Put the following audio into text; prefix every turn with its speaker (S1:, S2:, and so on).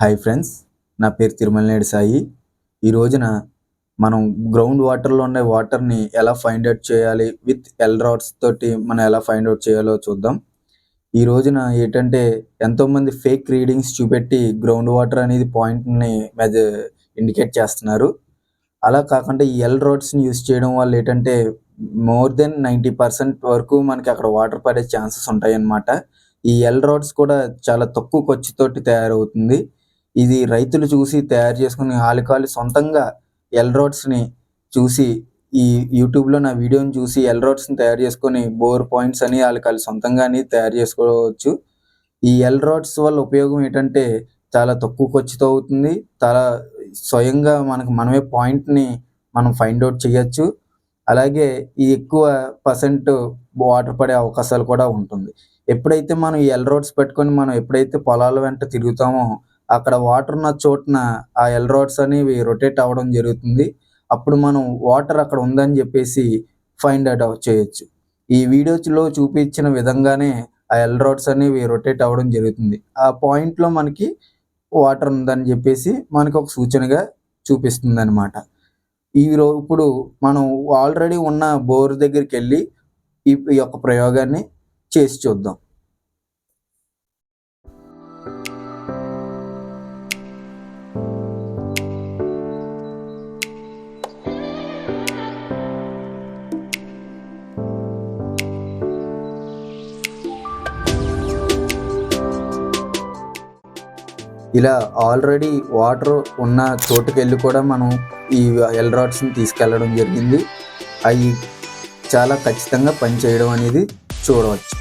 S1: Hi friends, నా పేరు తిరుమలనేడి సాయి. ఈ రోజున మనం గ్రౌండ్ వాటర్లో ఉండే వాటర్ని ఎలా ఫైండ్ అవుట్ చేయాలి, విత్ ఎల్ రాడ్స్ తోటి మనం ఎలా ఫైండ్ అవుట్ చేయాలో చూద్దాం. ఈ రోజున ఏంటంటే ఎంతోమంది ఫేక్ రీడింగ్స్ చూపెట్టి గ్రౌండ్ వాటర్ అనేది పాయింట్ని ఇండికేట్ చేస్తున్నారు. అలా కాకుండా ఈ ఎల్ రాడ్స్ని యూస్ చేయడం వల్ల ఏంటంటే మోర్ దెన్ 90% వరకు మనకి అక్కడ వాటర్ పడే ఛాన్సెస్ ఉంటాయి అన్నమాట. ఈ ఎల్ రాడ్స్ కూడా చాలా తక్కువ ఖర్చుతోటి తయారవుతుంది. ఇది రైతులు చూసి తయారు చేసుకుని ఆళ్ళకాళ్ళు సొంతంగా ఎల్ రాడ్స్ని చూసి ఈ యూట్యూబ్లో నా వీడియోని చూసి ఎల్ రాడ్స్ని తయారు చేసుకొని బోర్ పాయింట్స్ అని ఆళ్ళకాళ్ళు సొంతంగాని తయారు చేసుకోవచ్చు. ఈ ఎల్ రాడ్స్ వల్ల ఉపయోగం ఏంటంటే చాలా తక్కువ ఖర్చుతో అవుతుంది. చాలా స్వయంగా మనమే పాయింట్ని మనం ఫైండ్ అవుట్ చేయొచ్చు. అలాగే ఈ ఎక్కువ పర్సెంట్ వాటర్ పడే అవకాశాలు కూడా ఉంటుంది. ఎప్పుడైతే మనం ఈ ఎల్ రాడ్స్ పెట్టుకొని మనం ఎప్పుడైతే పొలాల వెంట తిరుగుతామో అక్కడ వాటర్ ఉన్న చోటున ఆ ఎల్ రాడ్స్ అనేవి రొటేట్ అవ్వడం జరుగుతుంది. అప్పుడు మనం వాటర్ అక్కడ ఉందని చెప్పేసి ఫైండ్ అవుట్ చేయొచ్చు. ఈ వీడియోలో చూపించిన విధంగానే ఆ ఎల్ రాడ్స్ అనేవి రొటేట్ అవ్వడం జరుగుతుంది. ఆ పాయింట్లో మనకి వాటర్ ఉందని చెప్పేసి మనకు ఒక సూచనగా చూపిస్తుంది అనమాట. ఇప్పుడు మనం ఆల్రెడీ ఉన్న బోర్ దగ్గరికి వెళ్ళి ఈ యొక్క ప్రయోగాన్ని చేసి చూద్దాం. ఇలా ఆల్రెడీ వాటర్ ఉన్న చోటుకెళ్ళి కూడా మనం ఈ ఎల్ రాడ్స్ని తీసుకెళ్ళడం జరిగింది. అవి చాలా ఖచ్చితంగా పనిచేయడం అనేది చూడవచ్చు.